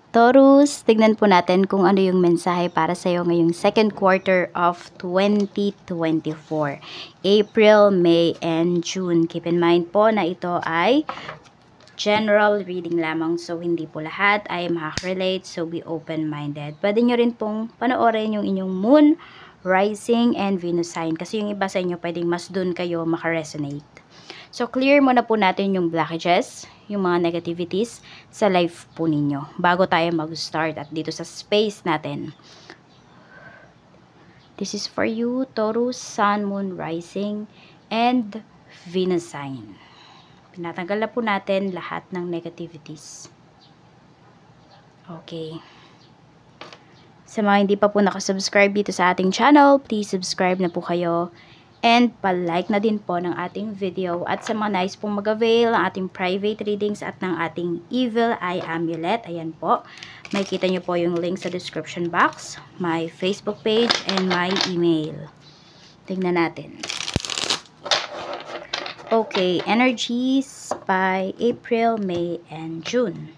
Taurus, tignan po natin kung ano yung mensahe para sa iyo ngayong second quarter of 2024. April, May, and June. Keep in mind po na ito ay general reading lamang. So, hindi po lahat ay makaka-relate. So, be open-minded. Pwede nyo rin pong panoorin yung inyong moon, rising, and Venus sign. Kasi yung iba sa inyo, pwedeng mas dun kayo makaresonate. So, clear muna po natin yung blockages, yung mga negativities sa life po ninyo bago tayo mag-start at dito sa space natin. This is for you, Taurus, Sun, Moon, Rising, and Venus sign. Pinatanggal na po natin lahat ng negativities. Okay. Sa mga hindi pa po nakasubscribe dito sa ating channel, please subscribe na po kayo. And pa-like na din po ng ating video. At sa mga nais pong mag-avail ng ating private readings at ng ating Evil Eye Amulet, ayan po. Makikita nyo po yung link sa description box, my Facebook page, and my email. Tingnan natin. Okay, energies by April, May, and June.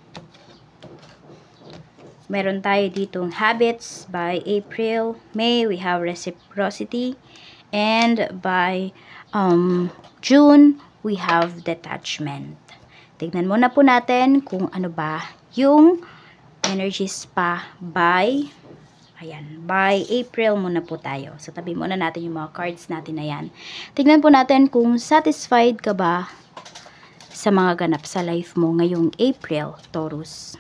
Meron tayo ditong habits by April, May. We have reciprocity. And by June, we have detachment. Tignan muna po natin kung ano ba yung energies pa by, ayan, by April muna po tayo. So, tabi muna natin yung mga cards natin na yan. Tignan po natin kung satisfied ka ba sa mga ganap sa life mo ngayong April, Taurus.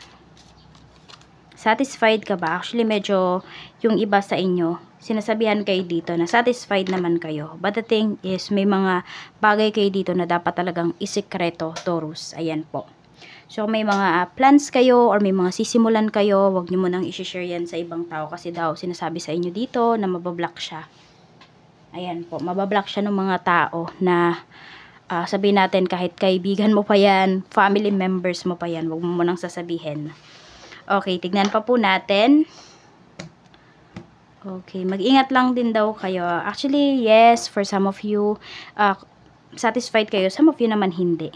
Satisfied ka ba? Actually, medyo yung iba sa inyo, sinasabihan kayo dito na satisfied naman kayo. But the thing is, may mga bagay kayo dito na dapat talagang isikreto, Taurus. Ayan po. So, may mga plans kayo or may mga sisimulan kayo, wag nyo munang i-share yan sa ibang tao kasi daw sinasabi sa inyo dito na mabablock siya. Ayan po, mabablock siya ng mga tao na sabihin natin kahit kaibigan mo pa yan, family members mo pa yan, wag mo munang sasabihin. Okay, tignan pa po natin. Okay, mag-ingat lang din daw kayo. Actually, yes, for some of you, satisfied kayo. Some of you naman hindi.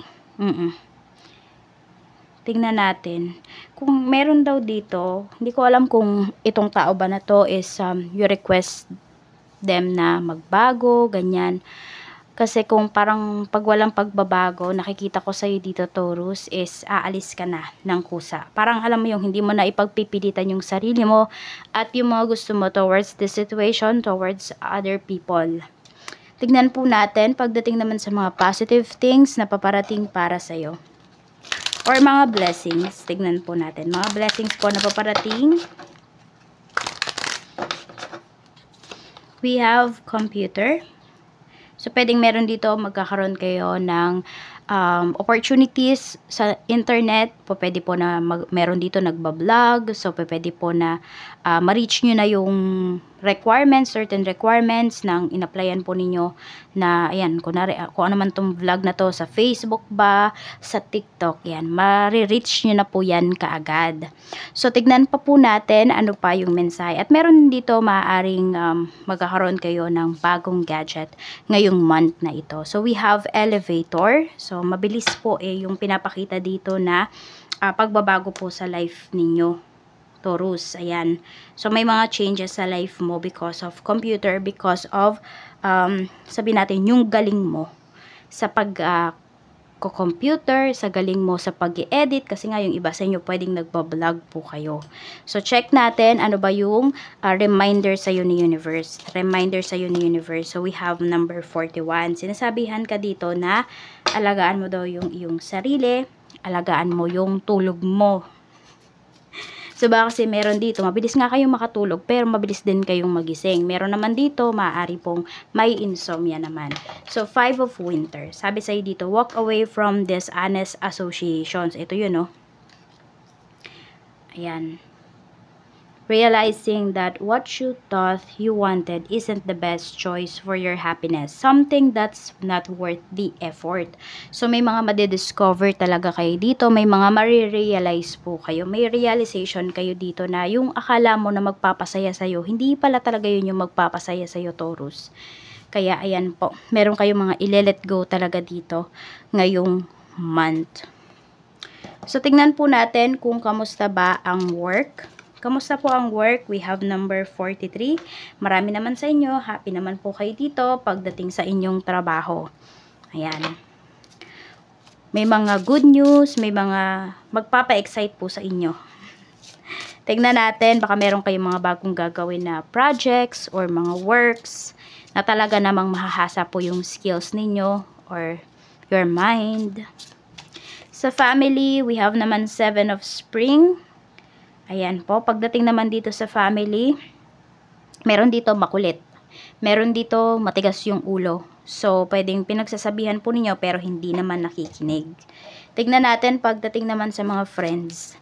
Tingnan natin. Kung meron daw dito, hindi ko alam kung itong tao ba na to is you request them na magbago, ganyan. Kasi kung parang pag walang pagbabago, nakikita ko sa'yo dito, Taurus, is aalis ka na ng kusa. Parang alam mo yung hindi mo na ipagpipilitan yung sarili mo at yung mga gusto mo towards the situation, towards other people. Tignan po natin, pagdating naman sa mga positive things na paparating para sa'yo. Or mga blessings, tignan po natin. Mga blessings po na paparating. We have computer. So, pwedeng meron dito, magkakaroon kayo ng opportunities sa internet. Pwede po na meron dito nagbablog. So, pwede po na ma-reach nyo na yung requirements, certain requirements ng in-applyan po ninyo na, ayan, kunwari, kung ano man tong vlog na to sa Facebook ba, sa TikTok, yan, ma-reach nyo na po yan kaagad. So, tignan pa po natin ano pa yung mensahe. At meron dito maaaring magkakaroon kayo ng bagong gadget ngayong month na ito. So, we have elevator. So, mabilis po yung pinapakita dito na pagbabago po sa life ninyo, Taurus. Ayan. So, may mga changes sa life mo because of computer, because of, sabihin natin, yung galing mo sa computer, sa galing mo sa pag-i-edit, kasi nga yung iba sa inyo pwedeng nagbablog po kayo. So, check natin ano ba yung reminder sa ni universe. Reminder sa ni universe. So, we have number 41. Sinasabihan ka dito na alagaan mo daw yung iyong sarili, alagaan mo yung tulog mo. So, baka kasi meron dito, mabilis nga kayong makatulog, pero mabilis din kayong magising. Meron naman dito, maaari pong may insomnia naman. So, 5 of winter. Sabi sa'yo dito, walk away from dishonest associations. Ito yun, no? Ayan. Realizing that what you thought you wanted isn't the best choice for your happiness. Something that's not worth the effort. So, may mga madidiscover talaga kayo dito. May mga marirealize po kayo. May realization kayo dito na yung akala mo na magpapasaya sa'yo, hindi pala talaga yun yung magpapasaya sa'yo, Taurus. Kaya, ayan po. Meron kayong mga ile-let go talaga dito ngayong month. So, tingnan po natin kung kamusta ba ang work. Kamusta po ang work? We have number 43. Marami naman sa inyo. Happy naman po kayo dito pagdating sa inyong trabaho. Ayan. May mga good news, may mga magpapa-excite po sa inyo. Tingnan natin, baka meron kayong mga bagong gagawin na projects or mga works na talaga namang mahahasa po yung skills ninyo or your mind. Sa family, we have naman 7 of spring. Ayan po, pagdating naman dito sa family, meron dito makulit. Meron dito matigas yung ulo. So, pwedeng pinagsasabihan po ninyo pero hindi naman nakikinig. Tignan natin pagdating naman sa mga friends.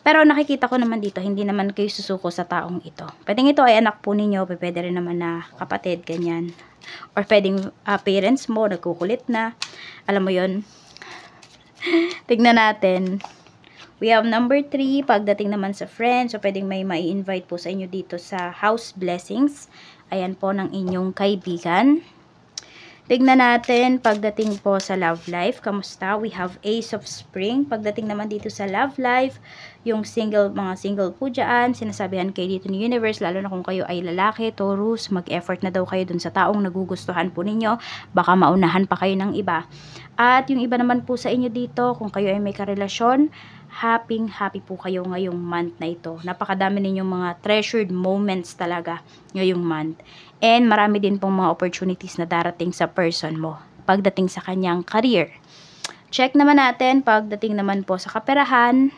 Pero nakikita ko naman dito, hindi naman kayo susuko sa taong ito. Pwedeng ito ay anak po ninyo, pwede rin naman na kapatid, ganyan. Or pwedeng parents mo, nagkukulit na. Alam mo yon. Tignan natin. We have number 3, pagdating naman sa friends, so pwedeng may mai-invite po sa inyo dito sa house blessings. Ayan po ng inyong kaibigan. Tignan natin, pagdating po sa love life, kamusta? We have Ace of Spring. Pagdating naman dito sa love life, yung mga single po dyan, sinasabihan kayo dito ni Universe, lalo na kung kayo ay lalaki, Taurus, mag-effort na daw kayo dun sa taong nagugustuhan po ninyo, baka maunahan pa kayo ng iba. At yung iba naman po sa inyo dito, kung kayo ay may karelasyon, happy po kayo ngayong month na ito. Napakadami ninyong mga treasured moments talaga ngayong month. And marami din pong mga opportunities na darating sa person mo pagdating sa kanyang career. Check naman natin pagdating naman po sa kaperahan.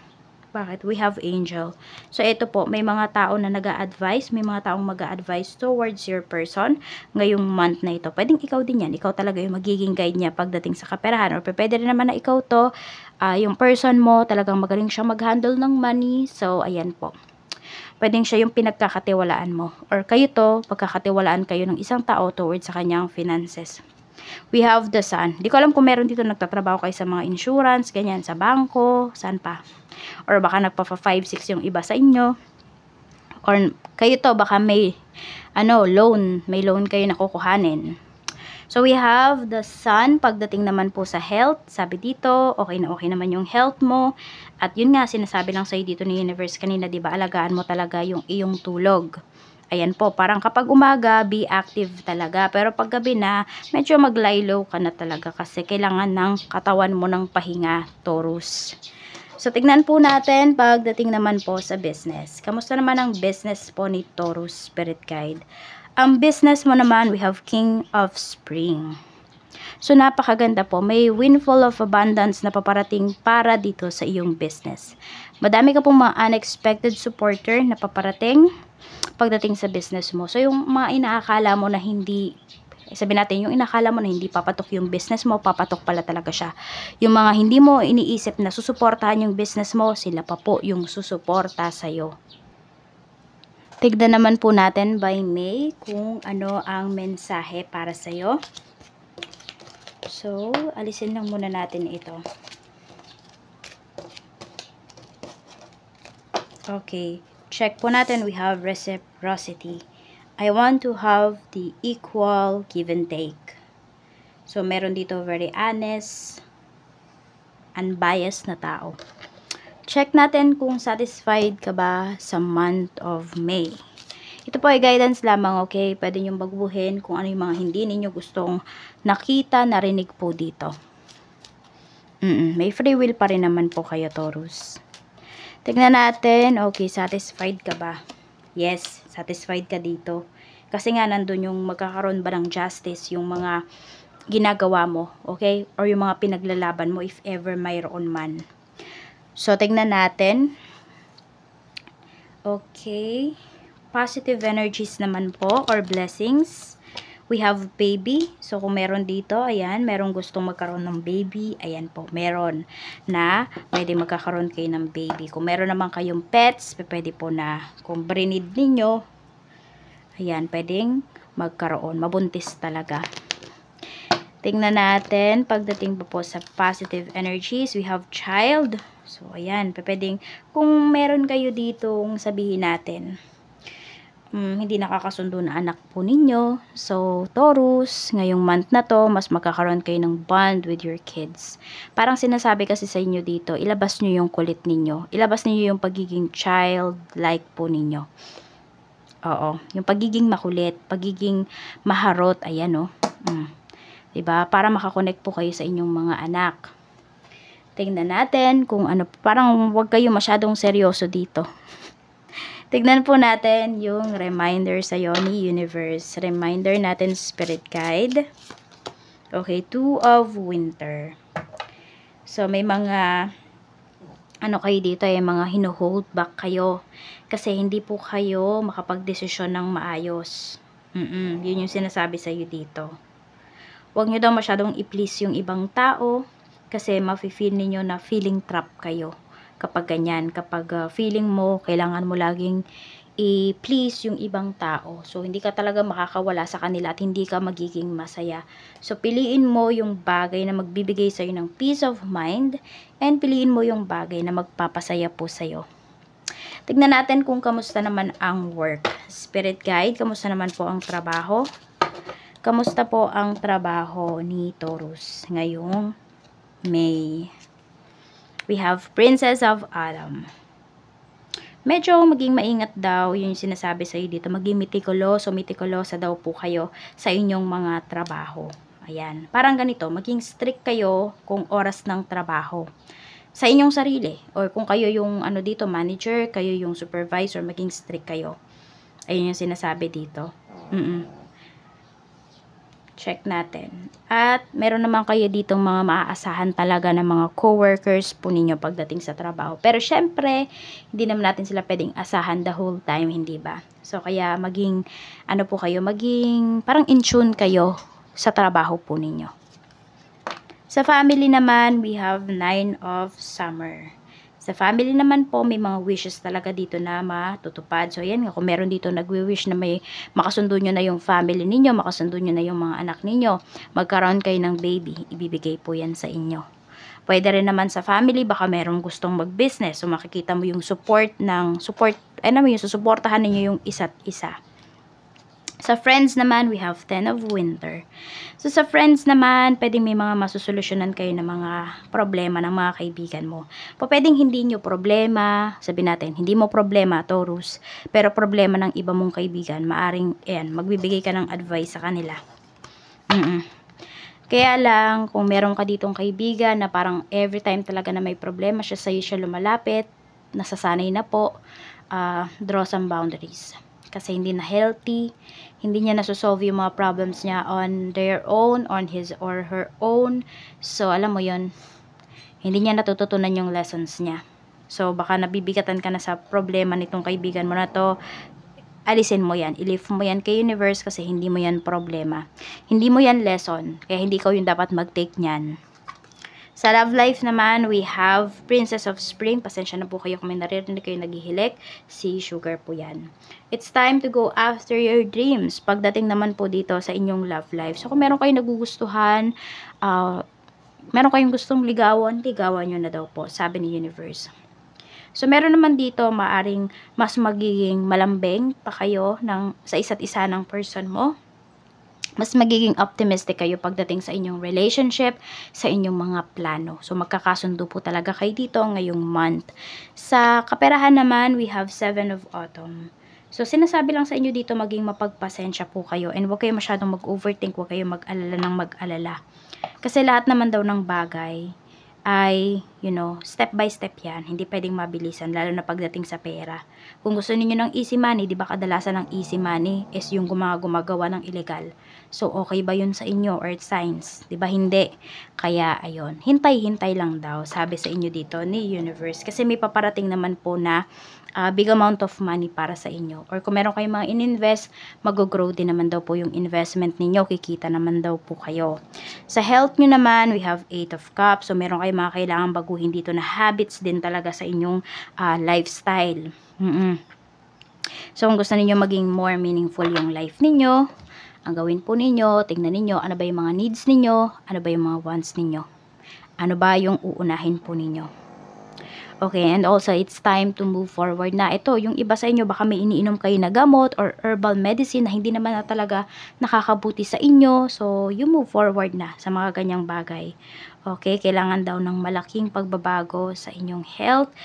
Bakit? We have angel. So, ito po, may mga tao na nag-a-advise, may mga taong mag-a-advise towards your person ngayong month na ito. Pwedeng ikaw din yan. Ikaw talaga yung magiging guide niya pagdating sa kaperahan. Or pwede rin naman na ikaw to, yung person mo, talagang magaling siya mag-handle ng money. So, ayan po. Pwedeng siya yung pinagkakatiwalaan mo. Or kayo to, pagkakatiwalaan kayo ng isang tao towards sa kanyang finances. We have the sun. Di ko alam kung meron dito nagtatrabaho kayo sa mga insurance, ganyan, sa bangko, saan pa. Or baka nagpa 5-6 yung iba sa inyo. Or kayo to, baka may loan, may loan kayo na kukuhanin. So we have the sun. Pagdating naman po sa health, sabi dito, okay na okay naman yung health mo. At yun nga, sinasabi lang sa'yo dito ni Universe kanina, diba, alagaan mo talaga yung iyong tulog. Ayan po, parang kapag umaga, be active talaga. Pero pag gabi na, medyo mag-lie low ka na talaga kasi kailangan ng katawan mo ng pahinga, Taurus. So, tignan po natin pagdating naman po sa business. Kamusta naman ang business po ni Taurus Spirit Guide? Ang business mo naman, we have King of Spring. So, napakaganda po. May windfall of abundance na paparating para dito sa iyong business. Madami ka pong mga unexpected supporter na paparating pagdating sa business mo. So, yung mga inaakala mo na hindi, sabihin natin, yung inakala mo na hindi papatok yung business mo, papatok pala talaga siya. Yung mga hindi mo iniisip na susuportahan yung business mo, sila pa po yung susuporta sa'yo. Tignan naman po natin by May kung ano ang mensahe para sa'yo. So, alisin lang muna natin ito. Okay. Check po natin, we have reciprocity. I want to have the equal give and take. So, meron dito very honest, unbiased na tao. Check natin kung satisfied ka ba sa month of May. Ito po ay guidance lamang, okay? Pwede nyo baguhin kung ano yung mga hindi ninyo gustong nakita, narinig po dito. May free will pa rin naman po kayo, Taurus. Tignan natin, okay, satisfied ka ba? Yes, satisfied ka dito. Kasi nga, nandun yung magkakaroon ba ng justice, yung mga ginagawa mo, okay? Or yung mga pinaglalaban mo, if ever mayroon man. So, tignan natin. Okay. Positive energies naman po, or blessings. We have baby. So, kung meron dito, ayan, merong gustong magkaroon ng baby. Ayan po, meron na pwede magkakaroon kayo ng baby. Kung meron naman kayong pets, pwede po na kung breed ninyo, ayan, pwedeng magkaroon. Mabuntis talaga. Tingnan natin, pagdating po sa positive energies, we have child. So, ayan, pwedeng, kung meron kayo dito, sabihin natin, hindi nakakasundo na anak po ninyo. So, Taurus, ngayong month na to, mas magkakaroon kayo ng bond with your kids. Parang sinasabi kasi sa inyo dito, ilabas nyo yung kulit ninyo. Ilabas niyo yung pagiging childlike po ninyo. Oo, yung pagiging makulit, pagiging maharot, ayan o. Diba? Para makakonect po kayo sa inyong mga anak. Tingnan natin kung ano, parang huwag kayo masyadong seryoso dito. Tignan po natin yung reminder sa'yo ni Universe. Reminder natin, Spirit Guide. Okay, Two of Winter. So, may mga, ano kayo dito, mga hino-hold back kayo. Kasi hindi po kayo makapag-desisyon ng maayos. Yun yung sinasabi sa'yo dito. Huwag nyo daw masyadong i-please yung ibang tao. Kasi mafe-feel ninyo na feeling trap kayo. Kapag ganyan, kapag feeling mo, kailangan mo laging i-please yung ibang tao. So, hindi ka talaga makakawala sa kanila at hindi ka magiging masaya. So, piliin mo yung bagay na magbibigay sa'yo ng peace of mind and piliin mo yung bagay na magpapasaya po sa'yo. Tignan natin kung kamusta naman ang work. Spirit Guide, kamusta naman po ang trabaho? Kamusta po ang trabaho ni Taurus ngayong May? We have Princess of Autumn. Medyo maging maingat daw, yun yung sinasabi sa'yo dito. Maging mitikulosa daw po kayo sa inyong mga trabaho. Ayan. Parang ganito, maging strict kayo kung oras ng trabaho. Sa inyong sarili. Or kung kayo yung dito, manager, kayo yung supervisor, maging strict kayo. Ayun yung sinasabi dito. Check natin. At meron naman kayo ditong mga maaasahan talaga ng mga coworkers po ninyo pagdating sa trabaho. Pero syempre, hindi naman natin sila pwedeng asahan the whole time, hindi ba? So, kaya maging, po kayo, maging parang in tune kayo sa trabaho po ninyo. Sa family naman, we have 9 of Summer. Sa family naman po, may mga wishes talaga dito na matutupad. So, yan nga, kung meron dito nagwi-wish na may makasundo nyo na yung family ninyo, makasundo nyo na yung mga anak ninyo, magkaroon kayo ng baby, ibibigay po yan sa inyo. Pwede rin naman sa family, baka merong gustong mag-business. So, makikita mo yung susuportahan ninyo yung isa't isa. Sa friends naman, we have 10 of Winter. So, sa friends naman, pwedeng may mga masusolusyonan kayo ng mga problema ng mga kaibigan mo. Pwedeng hindi nyo problema, sabihin natin, hindi mo problema, Taurus, pero problema ng iba mong kaibigan, maaring, magbibigay ka ng advice sa kanila. Kaya lang, kung meron ka ditong kaibigan na parang every time talaga na may problema siya sa'yo siya lumalapit, nasasanay na po, draw some boundaries. Kasi hindi na healthy, hindi niya nasosolve yung mga problems niya on their own, on his or her own. So, alam mo yon, hindi niya natututunan yung lessons niya. So, baka nabibigatan ka na sa problema nitong kaibigan mo na to. Alisin mo yan, i-lift mo yan kay universe kasi hindi mo yan problema. Hindi mo yan lesson, kaya hindi ikaw yung dapat mag-take niyan. Sa love life naman, we have Princess of Spring. Pasensya na po kayo kung may naririnig kayo naghihilik. Si Sugar po yan. It's time to go after your dreams. Pagdating naman po dito sa inyong love life. So, kung meron kayong nagugustuhan, meron kayong gustong ligawan nyo na daw po, sabi ni Universe. So, meron naman dito, maaring mas magiging malambing pa kayo sa isa't isa ng person mo. Mas magiging optimistic kayo pagdating sa inyong relationship, sa inyong mga plano. So, magkakasundo po talaga kayo dito ngayong month. Sa kaperahan naman, we have 7 of Autumn. So, sinasabi lang sa inyo dito, maging mapagpasensya po kayo. And huwag kayo masyadong mag-overthink, huwag kayo mag-alala ng mag-alala. Kasi lahat naman daw ng bagay ay, step by step yan. Hindi pwedeng mabilisan, lalo na pagdating sa pera. Kung gusto niyo ng easy money, di ba kadalasan ng easy money is yung gumagawa ng illegal. So, okay ba yun sa inyo, earth signs? Di ba hindi? Kaya, ayun, hintay-hintay lang daw, sabi sa inyo dito ni Universe. Kasi may paparating naman po na big amount of money para sa inyo. Or kung meron kayong mga in-invest, mag-grow din naman daw po yung investment ninyo. Kikita naman daw po kayo. Sa health nyo naman, we have 8 of Cups. So, meron kayong mga kailangan baguhin dito na habits din talaga sa inyong lifestyle. So, kung gusto ninyo maging more meaningful yung life ninyo, ang gawin po ninyo, tingnan ninyo, ano ba yung mga needs ninyo, ano ba yung mga wants ninyo, ano ba yung uunahin po ninyo. Okay, and also it's time to move forward na. Ito, yung iba sa inyo baka may iniinom kayo na gamot or herbal medicine na hindi naman na talaga nakakabuti sa inyo. So, you move forward na sa mga ganyang bagay. Okay, kailangan daw ng malaking pagbabago sa inyong health.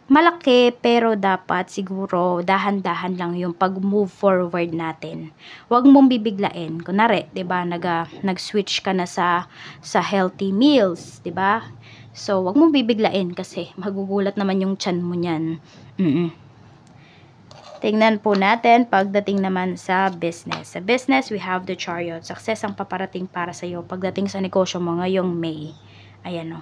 Malaki, pero dapat siguro dahan-dahan lang yung pag-move forward natin. Huwag mong bibiglain. Kunwari, 'di ba, nag-switch ka na sa healthy meals, 'di ba? So, huwag mong bibiglain kasi magugulat naman yung tiyan mo niyan. Tingnan po natin pagdating naman sa business. Sa business, we have the Chariot. Success ang paparating para sa iyo pagdating sa negosyo mo ngayong May. Ayan o.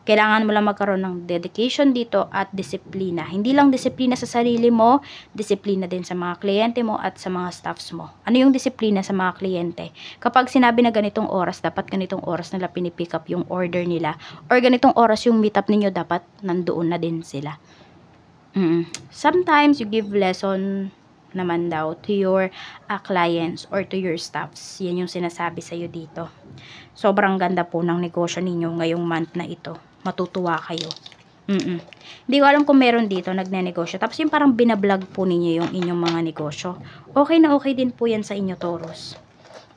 Kailangan mo lang magkaroon ng dedication dito at disiplina. Hindi lang disiplina sa sarili mo, disiplina din sa mga kliyente mo at sa mga staffs mo. Ano yung disiplina sa mga kliyente? Kapag sinabi na ganitong oras, dapat ganitong oras nila pinipick up yung order nila. Or ganitong oras yung meet up ninyo, dapat nandoon na din sila. Sometimes you give lesson naman daw to your clients or to your staffs. Yan yung sinasabi sa'yo dito. Sobrang ganda po ng negosyo ninyo ngayong month na ito. Matutuwa kayo. Hindi ko alam kung meron dito nagne-negosyo. Tapos yung parang binablog po ninyo yung inyong mga negosyo. Okay na okay din po yan sa inyo, Taurus.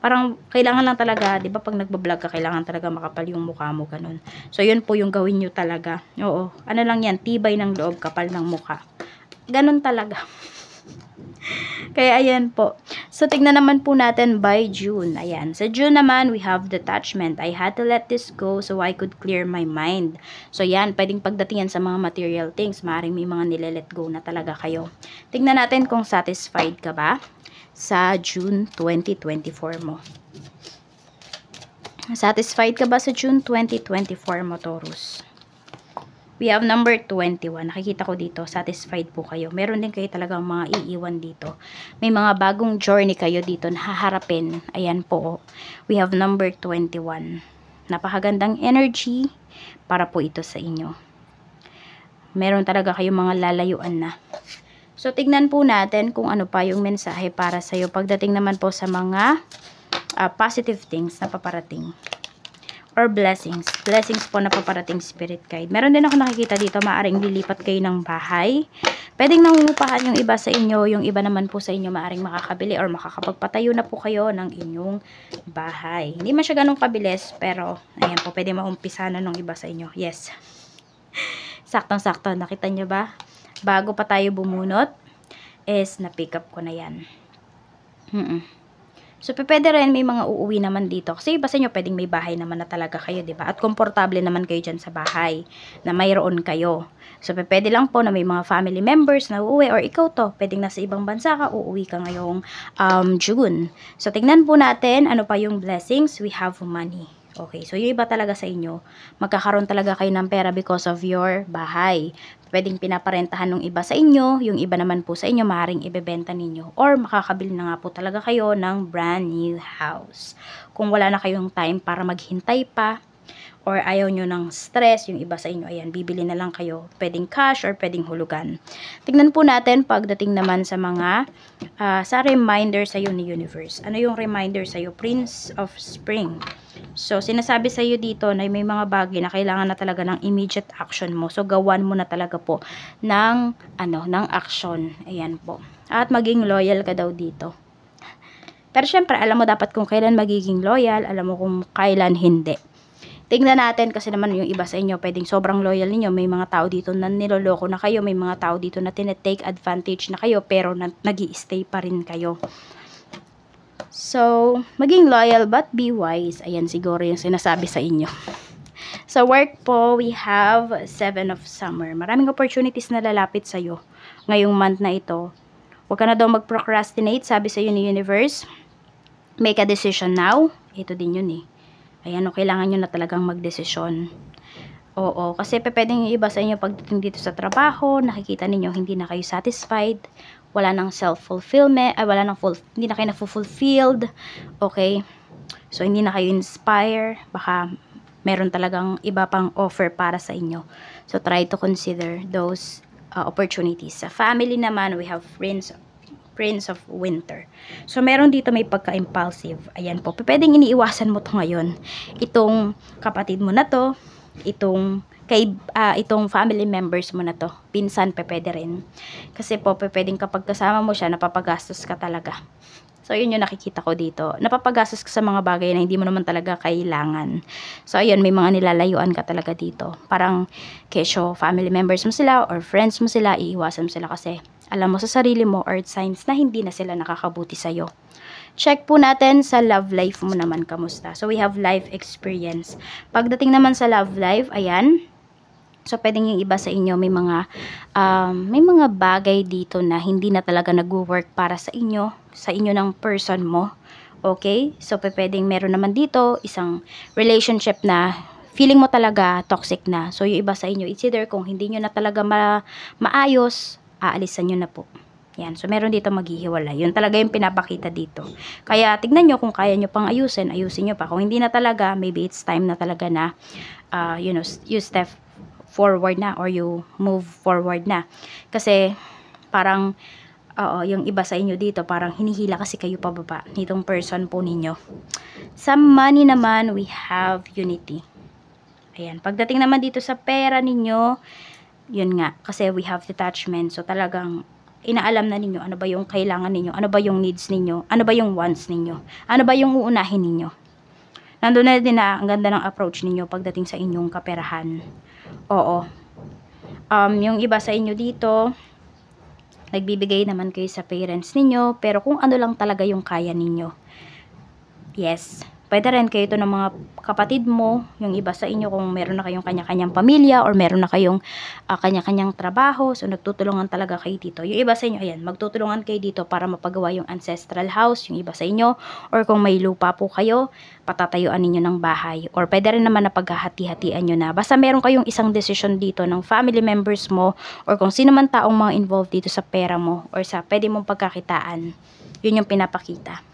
Parang kailangan lang talaga, di ba pag nagbablog ka, kailangan talaga makapal yung mukha mo, ganun. So yun po yung gawin nyo talaga. Oo, ano lang yan, tibay ng loob, kapal ng mukha. Ganun talaga. Kaya ayan po. So tignan naman po natin by June. Ayan. Sa June naman, we have detachment. I had to let this go so I could clear my mind. So yan, pwedeng pagdating yan sa mga material things. Maaaring may mga nile-let go na talaga kayo. Tignan natin kung satisfied ka ba sa June 2024 mo. Satisfied ka ba sa June 2024 mo, Taurus? We have number 21. Nakikita ko dito, satisfied po kayo. Meron din kayo talagang mga iiwan dito. May mga bagong journey kayo dito na haharapin. Ayan po. We have number 21. Napakagandang energy para po ito sa inyo. Meron talaga kayong mga lalayuan na. So, tignan po natin kung ano pa yung mensahe para sa'yo. Pagdating naman po sa mga positive things na paparating. Or blessings. Blessings po na paparating spirit guide. Meron din ako nakikita dito, maaring lilipat kayo ng bahay. Pwedeng nangungupahan yung iba sa inyo, yung iba naman po sa inyo maaring makakabili or makakapagpatayo na po kayo ng inyong bahay. Hindi man siya ganun kabilis, pero ayan po, pwede maumpisa na ng iba sa inyo. Yes. Saktong-sakto, nakita nyo ba? Bago pa tayo bumunot, is na-pick up ko na yan. So, pwede rin may mga uuwi naman dito. Kasi iba sa inyo, pwedeng may bahay naman na talaga kayo, diba? At komportable naman kayo dyan sa bahay na mayroon kayo. So, pwede lang po na may mga family members na uuwi or ikaw to, pwedeng nasa ibang bansa ka, uuwi ka ngayong June. So, tignan po natin ano pa yung blessings. We have money. Okay, so yung iba talaga sa inyo, magkakaroon talaga kayo ng pera because of your bahay. Pwedeng pinaparentahan ng iba sa inyo, yung iba naman po sa inyo, maaaring ibebenta ninyo. Or makakabili na nga po talaga kayo ng brand new house. Kung wala na kayong time para maghintay pa, or ayaw nyo ng stress, yung iba sa inyo, ayan, bibili na lang kayo. Pwedeng cash or pwedeng hulugan. Tignan po natin pagdating naman sa mga, sa reminder sa'yo ni Universe. Ano yung reminder sa'yo? Prince of Spring. So, sinasabi sa'yo dito na may mga bagay na kailangan na talaga ng immediate action mo. So, gawan mo na talaga po ng, ng action. Ayan po. At maging loyal ka daw dito. Pero syempre, alam mo dapat kung kailan magiging loyal, alam mo kung kailan hindi. Tingnan natin kasi naman yung iba sa inyo, pwedeng sobrang loyal ninyo. May mga tao dito na niloloko na kayo. May mga tao dito na tinetake advantage na kayo, pero nag-i-stay pa rin kayo. So, maging loyal but be wise. Ayan siguro yung sinasabi sa inyo. Sa work po, we have 7 of Summer. Maraming opportunities na lalapit sa'yo ngayong month na ito. Huwag ka na daw mag-procrastinate, sabi sa'yo ni Universe. Make a decision now. Ito din yun eh. Ayan, kailangan nyo na talagang magdesisyon. Oo, kasi pwedeng yung iba sa inyo pagdating dito sa trabaho, nakikita ninyo hindi na kayo satisfied, wala nang self-fulfillment, hindi na kayo na-fulfilled, okay? So, hindi na kayo inspire, baka meron talagang iba pang offer para sa inyo. So, try to consider those opportunities. Sa family naman, we have Prince of Winter. So, meron dito may pagka-impulsive. Ayan po. Pwedeng iniiwasan mo to ngayon. Itong kapatid mo na to, itong kay itong family members mo na to. Pinsan, pwede rin. Kasi po, pwedeng kapag kasama mo siya, napapagastos ka talaga. So, yun yung nakikita ko dito. Napapagastos ka sa mga bagay na hindi mo naman talaga kailangan. So, ayun, may mga nilalayuan ka talaga dito. Parang, kesyo, family members mo sila or friends mo sila, iiwasan mo sila kasi alam mo sa sarili mo or signs na hindi na sila nakakabuti sa'yo. Check po natin sa love life mo naman, kamusta. So, we have life experience. Pagdating naman sa love life, ayan, so, pwedeng yung iba sa inyo, may mga bagay dito na hindi na talaga nag-work para sa inyo ng person mo. Okay? So, pwedeng meron naman dito, isang relationship na feeling mo talaga toxic na. So, yung iba sa inyo, it's either kung hindi nyo na talaga maayos, aalisan nyo na po. Yan. So, meron dito maghihiwalay. Yun talaga yung pinapakita dito. Kaya, tignan nyo kung kaya nyo pang ayusin nyo pa. Kung hindi na talaga, maybe it's time na talaga na, you step forward na or you move forward na. Kasi parang yung iba sa inyo dito parang hinihila kasi kayo pababa nitong person po ninyo. Sa money naman, we have unity. Ayan, pagdating naman dito sa pera ninyo, yun nga, kasi we have detachment. So talagang inaalam na ninyo ano ba yung kailangan ninyo, ano ba yung needs ninyo, ano ba yung wants ninyo, ano ba yung uunahin ninyo. Nandun na din na ang ganda ng approach ninyo pagdating sa inyong kaperahan. Oo. Yung iba sa inyo dito, nagbibigay naman kayo sa parents ninyo, pero kung ano lang talaga yung kaya ninyo. Yes. Pwede rin kayo ito ng mga kapatid mo, yung iba sa inyo kung meron na kayong kanya-kanyang pamilya or meron na kayong kanya-kanyang trabaho, so nagtutulungan talaga kayo dito. Yung iba sa inyo, ayan, magtutulungan kayo dito para mapagawa yung ancestral house, yung iba sa inyo, or kung may lupa po kayo, patatayuan ninyo ng bahay. Or pwede rin naman na paghahati-hatian nyo na. Basta meron kayong isang decision dito ng family members mo, or kung sino man taong mga involved dito sa pera mo, or sa pwede mong pagkakitaan. Yun yung pinapakita.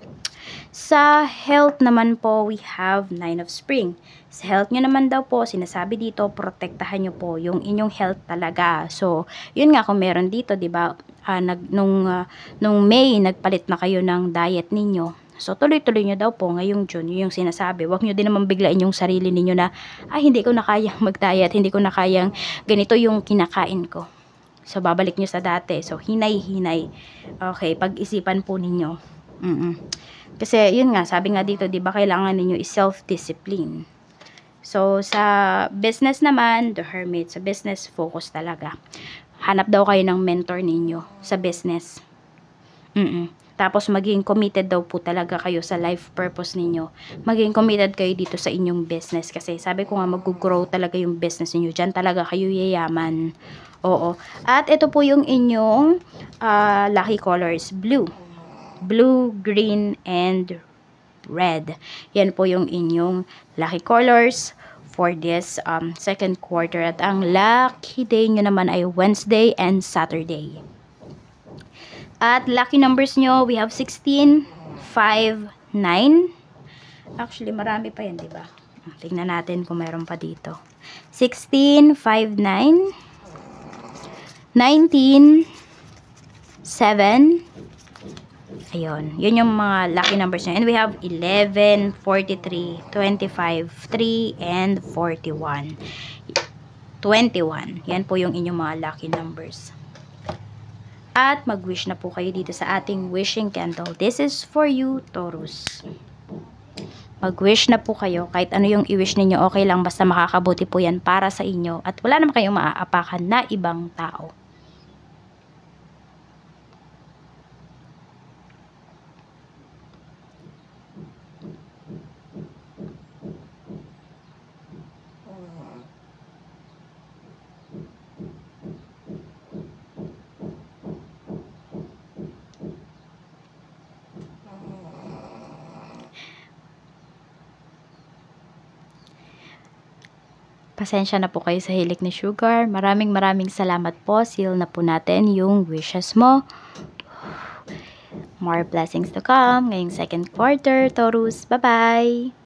Sa health naman po, we have 9 of Spring. Sa health nyo naman daw po, sinasabi dito, protektahan nyo po yung inyong health talaga. So, yun nga kung meron dito, diba, nung May, nagpalit na kayo ng diet ninyo. So, tuloy-tuloy nyo daw po ngayong June, yung sinasabi. Huwag nyo din naman biglain yung sarili ninyo na, ay, hindi ko na kayang mag-diet, hindi ko na kayang ganito yung kinakain ko. So, babalik nyo sa dati. So, hinay-hinay. Okay, pag-isipan po ninyo. Kasi, yun nga, sabi nga dito, diba, kailangan ninyo is self-discipline. So, sa business naman, the Hermit, sa business, focus talaga. Hanap daw kayo ng mentor ninyo sa business. Tapos, maging committed daw po talaga kayo sa life purpose ninyo. Maging committed kayo dito sa inyong business. Kasi, sabi ko nga, mag-grow talaga yung business ninyo. Diyan talaga kayo yayaman. Oo. At, ito po yung inyong lucky colors. Blue, green, and red. Yan po yung inyong lucky colors for this second quarter. At ang lucky day nyo naman ay Wednesday and Saturday. At lucky numbers nyo, we have 16, 5, 9. Actually, marami pa yan, diba? Tingnan natin kung meron pa dito. 16, 5, 9, 19, 7, ayun, yun yung mga lucky numbers nyo. And we have 11, 43, 25, 3, and 41. 21. Yan po yung inyong mga lucky numbers. At mag-wish na po kayo dito sa ating wishing candle. This is for you, Taurus. Mag-wish na po kayo. Kahit ano yung i-wish ninyo, okay lang. Basta makakabuti po yan para sa inyo. At wala naman kayong maaapakan na ibang tao. Pasensya na po kayo sa hilik ni Sugar. Maraming salamat po. Seal na po natin yung wishes mo. More blessings to come ngayong second quarter, Taurus. Bye-bye!